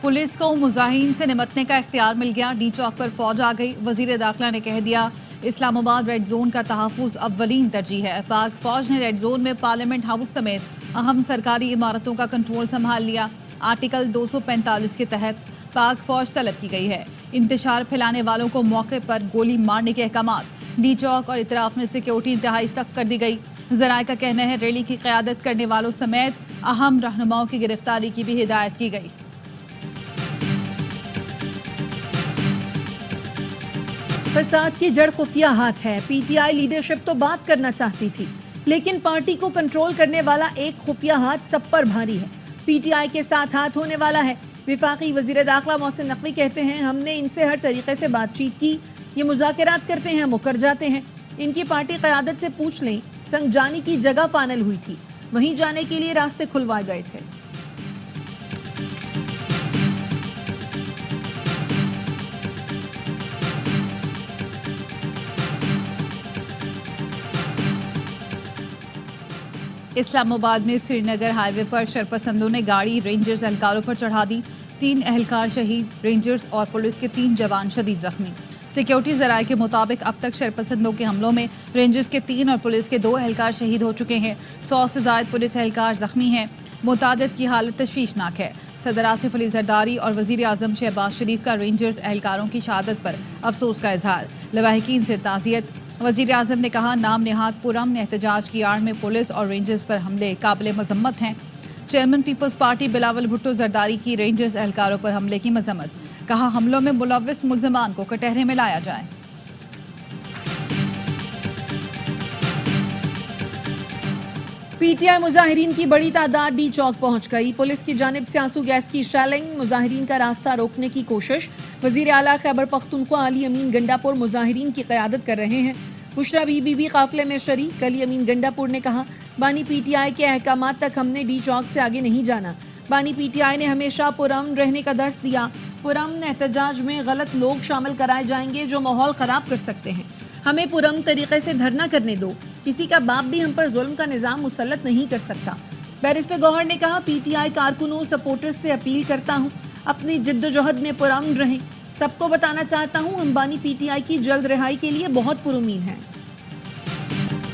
Police को मुजाहिरीन से निपटने का इख्तियार मिल गया। डी चौक पर फौज आ गई। वजीर दाखिला ने कह दिया इस्लामाबाद रेड जोन का तहफ़्फ़ुज़ अव्वलीन तरजीह है। पाक फौज ने रेड जोन में पार्लियामेंट हाउस समेत अहम सरकारी इमारतों का कंट्रोल संभाल लिया। आर्टिकल 245 के तहत पाक फौज तलब की गई है। इंतशार फैलाने वालों को मौके पर गोली मारने के अहकामात। डी चौक और इतराफ में सिक्योरिटी इंतहाई सख्त कर दी गई। ज़राए का कहना है रैली की क़यादत करने वालों समेत अहम रहनुमाओं की गिरफ्तारी की भी हिदायत की गई। फसाद की जड़ खुफिया हाथ है। पीटीआई लीडरशिप तो बात करना चाहती थी, लेकिन पार्टी को कंट्रोल करने वाला एक खुफिया हाथ सब पर भारी है। पीटीआई के साथ हाथ होने वाला है। विफाकी वजीर दाखिला मोहसिन नकवी कहते हैं हमने इनसे हर तरीके से बातचीत की। ये मुज़ाकरात करते हैं, मुकर जाते हैं। इनकी पार्टी क़यादत से पूछ लें, संग जानी की जगह फाइनल हुई थी, वहीं जाने के लिए रास्ते खुलवाए गए थे। इस्लामाबाद में श्रीनगर हाईवे पर शरपसंदों ने गाड़ी रेंजर्स एहलकारों पर चढ़ा दी। 3 एहलकार शहीद, रेंजर्स और पुलिस के 3 जवान शदीद जख्मी। सिक्योरिटी ज़राए के मुताबिक अब तक शरपसंदों के हमलों में रेंजर्स के 3 और पुलिस के 2 एहलकार शहीद हो चुके हैं। 100 से ज़ायद पुलिस एहलकार जख्मी हैं। मुतादिद की हालत तशवीशनाक है। सदर आसिफ अली जरदारी और वज़ीर आज़म शहबाज शरीफ का रेंजर्स एहलकारों की शहादत पर अफसोस का इजहार। लवाहिकीन से ताज़ियत। वज़ीर आज़म ने कहा नाम नेहाद पुरअमन एहतजाज की आड़ में पुलिस और रेंजर्स पर हमले काबिल मज़म्मत हैं। Chairman Peoples Party Bilawal Bhutto Zardari की रेंजर्स एहलकारों पर हमले की मज़म्मत। कहा हमलों में मुलव्विस मुल्ज़िमान को कटहरे में लाया जाए। पीटीआई मुजाहिरीन की बड़ी तादाद डी चौक पहुंच गई। पुलिस की जानिब से आंसू गैस की शेलिंग, मुजाहिरीन का रास्ता रोकने की कोशिश। वजीर आला खैबर पख्तूनख्वा अली अमीन गंडापुर मुजाहिरीन की क़यादत कर रहे हैं। बुशरा बीबी भी काफिले में शरीक। अली अमीन गंडापुर ने कहा बानी पीटीआई के अहकामात तक हमने डी चौक से आगे नहीं जाना। बानी पीटीआई ने हमेशा पुरअमन रहने का दर्स दिया। पुरअमन एहतजाज में गलत लोग शामिल कराए जाएंगे जो माहौल ख़राब कर सकते हैं। हमें पुरअमन तरीके से धरना करने दो। किसी का बाप भी हम पर जुल्म का निज़ाम मुसल्लत नहीं कर सकता। बैरिस्टर गौहर ने कहा पीटीआई कारकुनों सपोर्टर्स से अपील करता हूँ अपनी जिद्दोजहद में पुरअमन रहें। सबको बताना चाहता हूँ हम बानी पीटीआई की जल्द रिहाई के लिए बहुत पुरुमीद हैं।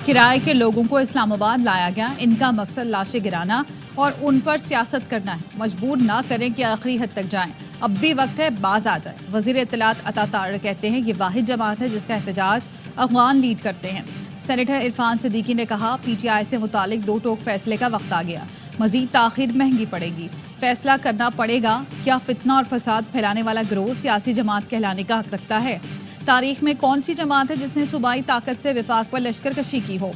किराए के लोगों को इस्लामाबाद लाया गया। इनका मकसद लाशें गिराना और उन पर सियासत करना है। मजबूर ना करें कि आखिरी हद तक जाएं। अब भी वक्त है बाज आ जाए। वजीर इत्तलात अता तारड़ कहते हैं ये वाहिद जमात है जिसका एहतजाज अफगान लीड करते हैं। सेनेटर इरफान सिद्दीकी ने कहा पीटीआई से मुतालिक 2 टोक फैसले का वक्त आ गया। मजीद ताखीर महंगी पड़ेगी। फैसला करना पड़ेगा क्या फितना और फसाद फैलाने वाला गिरोह सियासी जमात कहलाने का हक रखता है। तारीख में कौन सी जमात है जिसने सूबाई ताकत से विफाक पर लश्कर कशी की हो।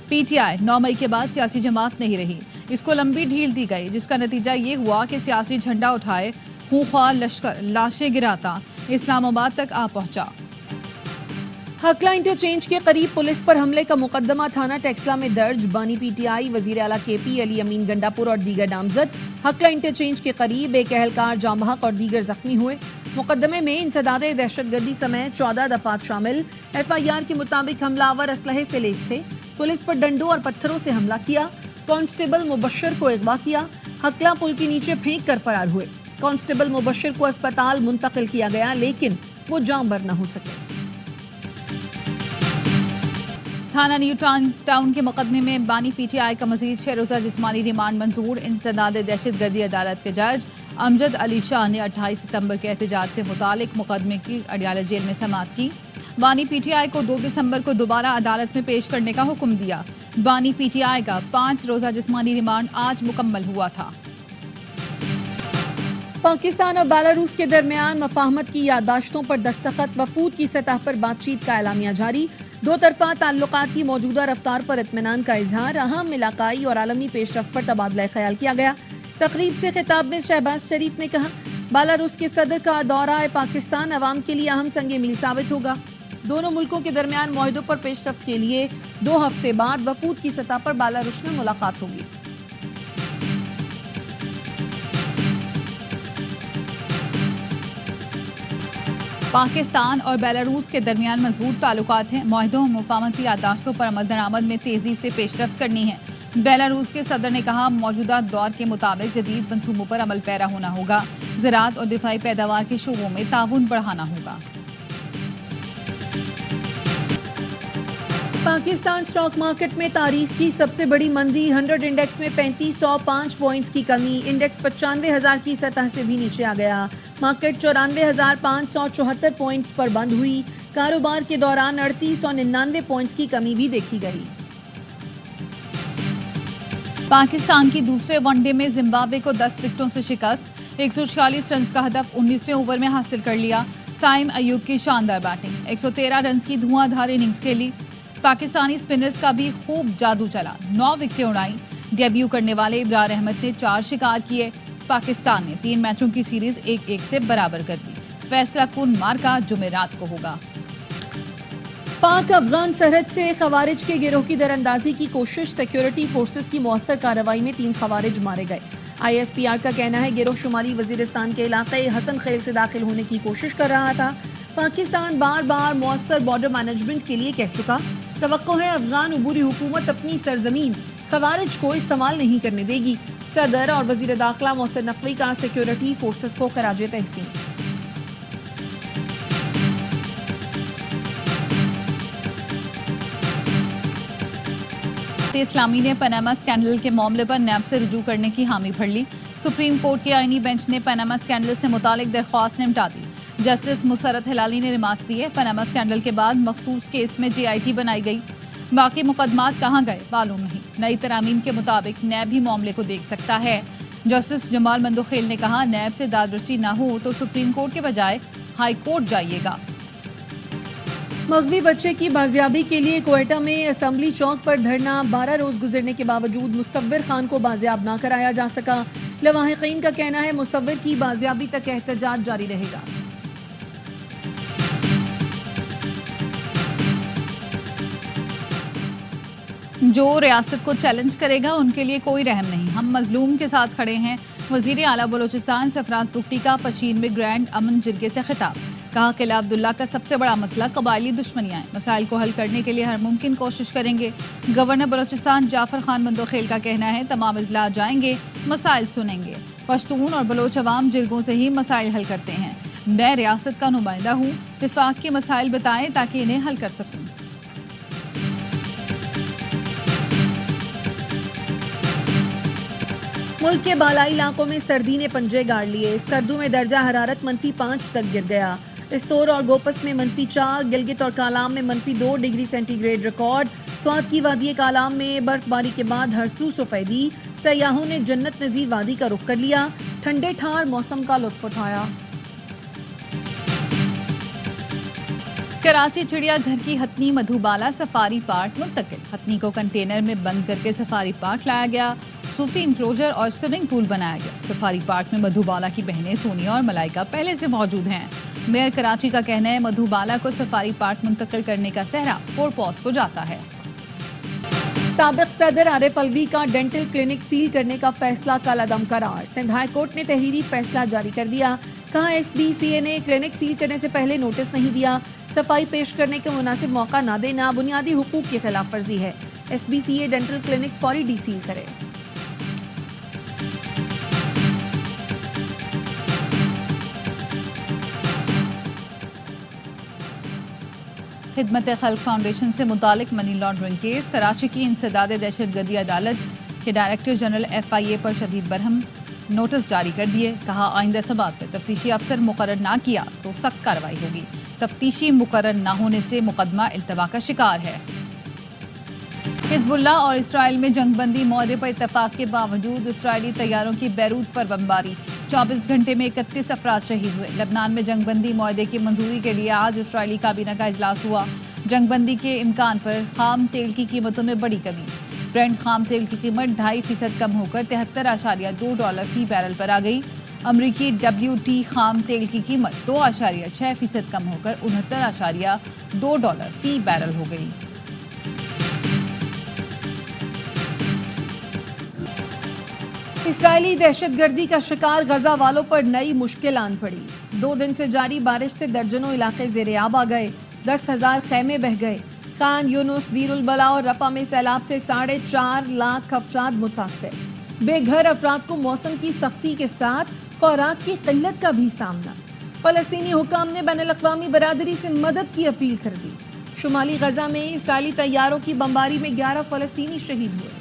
पीटीआई 9 मई के बाद सियासी जमात नहीं रही। इसको लंबी ढील दी गई जिसका नतीजा ये हुआ कि सियासी झंडा उठाए खूंखार लश्कर लाशें गिराता इस्लामाबाद तक आ पहुंचा। हकला इंटरचेंज के करीब पुलिस पर हमले का मुकदमा थाना टेक्सला में दर्ज। बानी पीटीआई वजीर आला केपी अली अमीन गंडापुर और दीगर नामजद हकला इंटरचेंज के करीब एक एहलकार जाम बहक और दीगर जख्मी हुए। मुकदमे में इंसदादे दहशतगर्दी समेत 14 दफात शामिल। FIR के मुताबिक हमलावर असलहे से लेस थे। पुलिस पर डंडों और पत्थरों से हमला किया। कांस्टेबल मुबश्शिर को अगवा किया। हकला पुल के नीचे फेंक कर फरार हुए। कांस्टेबल मुबश्शिर को अस्पताल मुंतकिल किया गया लेकिन वो जान बर न हो सके। थाना न्यू टाउन के मुकदमे में बानी पीटीआई का मजीद 6 रोज़ा जिस्मानी रिमांड मंजूर। इंसदाद दहशतगर्दी अदालत के जज अमजद अली शाह ने 28 सितंबर के एहतजाज से मुतालिक मुकदमे की अडियाला जेल में समाअत की। बानी पीटीआई को 2 दिसंबर को दोबारा अदालत में पेश करने का हुक्म दिया। बानी पीटीआई का 5 रोज़ा जिस्मानी रिमांड आज मुकम्मल हुआ था। पाकिस्तान और बेलारूस के दरमियान मफाहमत की याददाश्तों पर दस्तखत। वफूद की सतह पर बातचीत का एलामिया जारी। 2 तरफा ताल्लुकात की मौजूदा रफ्तार पर इत्मीनान का इजहार। अहम इलाकाई और आलमी पेशरफ्त पर तबादला ख्याल किया गया। तकरीब से खिताब में शहबाज शरीफ ने कहा बेलारूस के सदर का दौरा पाकिस्तान अवाम के लिए अहम संग मील साबित होगा। दोनों मुल्कों के दरमियान मुआहदों पर पेशरफ्त के लिए 2 हफ्ते बाद वफूद की सतह पर बेलारूस में मुलाकात होगी। पाकिस्तान और बेलारूस के दरमियान मजबूत ताल्लुकात हैं। मुआहदों मुफाहमती याददाश्तों पर अमल दरामद में तेजी से पेशरफ्त करनी है। बेलारूस के सदर ने कहा मौजूदा दौर के मुताबिक जदीद मंसूबों पर अमल पैरा होना होगा। ज़राअत और दिफाई पैदावार के शोबों में ताउन बढ़ाना होगा। पाकिस्तान स्टॉक मार्केट में तारीख की सबसे बड़ी मंदी, 100 इंडेक्स में 3505 पॉइंट्स की कमी, इंडेक्स 95,000 की सतह से भी नीचे आ गया। मार्केट 94,574 पॉइंट्स पर बंद हुई। कारोबार के दौरान 3899 पॉइंट्स की कमी भी देखी गई। पाकिस्तान की दूसरे वनडे में जिम्बाब्वे को 10 विकेटों से शिकस्त, 146 रन का हदफ 19वें ओवर में हासिल कर लिया। साइम अयूब की शानदार बैटिंग, 113 रन की धुआंधार इनिंग्स खेली। पाकिस्तानी स्पिनर्स का भी खूब जादू चला, 9 विकेटें उड़ाई। डेब्यू करने वाले इब्रार अहमद ने 4 शिकार किए। पाकिस्तान ने 3 मैचों की सीरीज 1-1 से बराबर कर दी। फैसला कुन मार्का जुमेरात को होगा। पाक अफगान सरहद से खवारिज के गिरोह की दरअंदाजी की कोशिश, सिक्योरिटी फोर्सेस की मौसर कार्रवाई में 3 खवारिज मारे गए। ISPR का कहना है गिरोह शुमाली वजीरिस्तान के इलाके हसन खेल से दाखिल होने की कोशिश कर रहा था। पाकिस्तान बार बार मौसर बॉर्डर मैनेजमेंट के लिए कह चुका। तवक्को है अफगान उबूरी हुकूमत अपनी सरजमीन खवारिज को इस्तेमाल नहीं करने देगी। सदर और वजीर दाखिला मोहसिन नकवी का सिक्योरिटी फोर्सेस को खराजे तहसीन। इस्लामी ने पनामा स्कैंडल के मामले पर नैब से रुजू करने की हामी भर ली। सुप्रीम कोर्ट के आईनी बेंच ने पनामा स्कैंडल से मुतालिक दरख्वास्त निपटा दी। जस्टिस मुसरत हिलाली ने रिमार्क्स दिए। पनामा स्कैंडल के बाद मखसूस केस में JIT बनाई गई। बाकी मुकदमात कहाँ गए मालूम नहीं। नई तरामीम के मुताबिक नैब ही मामले को देख सकता है। जस्टिस जमाल मंदोखेल ने कहा नैब से दादरसी ना हो तो सुप्रीम कोर्ट के बजाय हाई कोर्ट जाइएगा। मगवी बच्चे की बाजियाबी के लिए कोयटा में असम्बली चौक पर धरना, 12 रोज गुजरने के बावजूद मुसव्विर खान को बाजियाब ना कराया जा सका। लवाहिकीन का कहना है मुसव्विर की बाजियाबी तक एहतजाज जारी रहेगा। जो रियासत को चैलेंज करेगा उनके लिए कोई रहम नहीं, हम मजलूम के साथ खड़े हैं। वजीर आला बलोचिस्तान सरफराज बुगटी का पशीन में ग्रैंड अमन जिरगे से खिताब, कहा किला अब्दुल्ला का सबसे बड़ा मसला कबायली दुश्मनियां हैं, मसाइल को हल करने के लिए हर मुमकिन कोशिश करेंगे। गवर्नर बलोचिस्तान जाफर खान मंदोखेल का कहना है तमाम अजला जाएंगे, मसाइल सुनेंगे। पश्तून और बलोच अवाम जिरगों से ही मसाइल हल करते हैं। मैं रियासत का नुमाइंदा हूँ, विफाक के मसाइल बताएं ताकि इन्हें हल कर सकूँ। मुल्क के बालाई इलाकों में सर्दी ने पंजे गाड़ लिए। स्कर्दू में दर्जा हरारत -5 तक गिर गया। इस्तोर और गोपस में -4, गिलगित और कालाम में -2 डिग्री सेंटीग्रेड रिकॉर्ड। स्वात की वादी कालाम में बर्फबारी के बाद हरसू सफेदी, सयाहों ने जन्नत नजीर वादी का रुख कर लिया, ठंडे ठार मौसम का लुत्फ उठाया। कराची चिड़ियाघर की हथनी मधुबाला सफारी पार्क मुंतकिल, हथनी को कंटेनर में बंद करके सफारी पार्क लाया गया। सूफी इंक्लोजर और स्विमिंग पूल बनाया गया। सफारी पार्क में मधुबाला की बहनें सोनिया और मलाइका पहले से मौजूद हैं। मेयर कराची का कहना है मधुबाला को सफारी पार्क मुंतकिल करने का सहरा फोरपॉस को जाता है। साबिक सदर आरिफ अलवी का डेंटल क्लिनिक सील करने का फैसला कलअदम करार। सिंध हाई कोर्ट ने तहरीरी फैसला जारी कर दिया। कहा SBCA ने क्लिनिक सील करने से पहले नोटिस नहीं दिया। सफाई पेश करने के मुनासिब मौका न देना बुनियादी हुकूक की खिलाफ वर्जी है। SBCA डेंटल क्लिनिक फौरी डीसील करे। खिदमत खल्क फाउंडेशन से मुतालिक मनी लॉन्ड्रिंग केस, कराची की इंसदाद दहशतगर्दी अदालत के डायरेक्टर जनरल FIA पर शदीद बरहम, नोटिस जारी कर दिए। कहा आइंदा सबाब पर तफ्तीशी अफसर मुकर्रर ना किया तो सख्त कार्रवाई होगी। तफ्तीशी मुकर्रर ना होने से मुकदमा इल्तवा का शिकार है। हिजबुल्लाह और इसराइल में जंगबंदी मुआहदे पर इत्तफाक के बावजूद इसराइली तैयारों की बैरूत पर बमबारी, 24 घंटे में 31 अफराद शहीद हुए। लबनान में जंगबंदी मुआहदे की मंजूरी के लिए आज इसराइली काबीना का इजलास हुआ। जंगबंदी के इम्कान पर खाम तेल की कीमतों में बड़ी कमी, ब्रेंट खाम तेल की कीमत 2.5% कम होकर $73.2 फी बैरल पर आ गई। अमरीकी WT खाम तेल की कीमत 2.6% कम होकर $69.2 फी बैरल हो गई। इसराइली दहशतगर्दी का शिकार गजा वालों पर नई मुश्किल आन पड़ी। 2 दिन से जारी बारिश से दर्जनों इलाके ज़ेरे-आब आ गए, 10,000 खैमे बह गए। خان یونس، دیر البلا اور رفح میں سیلاب سے 4.5 لاکھ افراد متاثر۔ بے گھر افراد کو موسم کی سختی کے ساتھ خوراک کی قلت کا بھی سامنا۔ فلسطینی حکام نے بین الاقوامی برادری سے مدد کی اپیل کر دی۔ شمالی غزہ میں اسرائیلی طیاروں کی بمباری میں 11 فلسطینی شہید ہوئے۔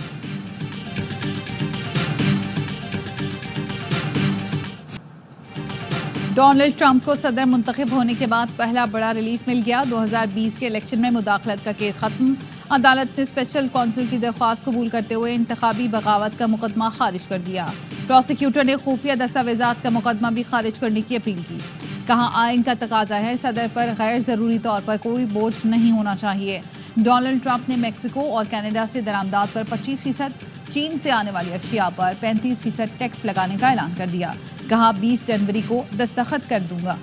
ڈونلڈ ٹرمپ کو صدر منتخب ہونے کے بعد پہلا بڑا ریلیف مل گیا۔ 2020 کے الیکشن میں مداخلت کا کیس ختم۔ عدالت نے اسپیشل کونسل کی درخواست قبول کرتے ہوئے انتخابی بغاوت کا مقدمہ خارج کر دیا۔ پروسیکیوٹر نے خفیہ دستاویزات کا مقدمہ بھی خارج کرنے کی اپیل کی۔ کہا آئین کا تقاضا ہے صدر پر غیر ضروری طور پر کوئی بوجھ نہیں ہونا چاہیے۔ ڈونلڈ ٹرمپ نے میکسیکو اور کینیڈا سے درآمدات پر 25%، چین سے آنے والی اشیاء پر 35% ٹیکس لگانے کا اعلان کر دیا۔ کہا 20 جنوری کو دستخط کر دوں گا۔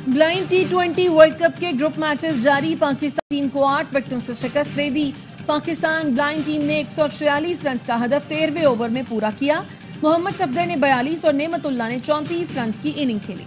بلائنڈ T20 ورلڈ کپ کے گروپ میچز جاری۔ پاکستان ٹیم کو 8 وکٹوں سے شکست دے دی۔ پاکستان بلائنڈ ٹیم نے 146 رنز کا ہدف 13ویں اوور میں پورا کیا۔ محمد صفدر نے 42 اور نعمت اللہ نے 34 رنز کی اننگ کھیلی۔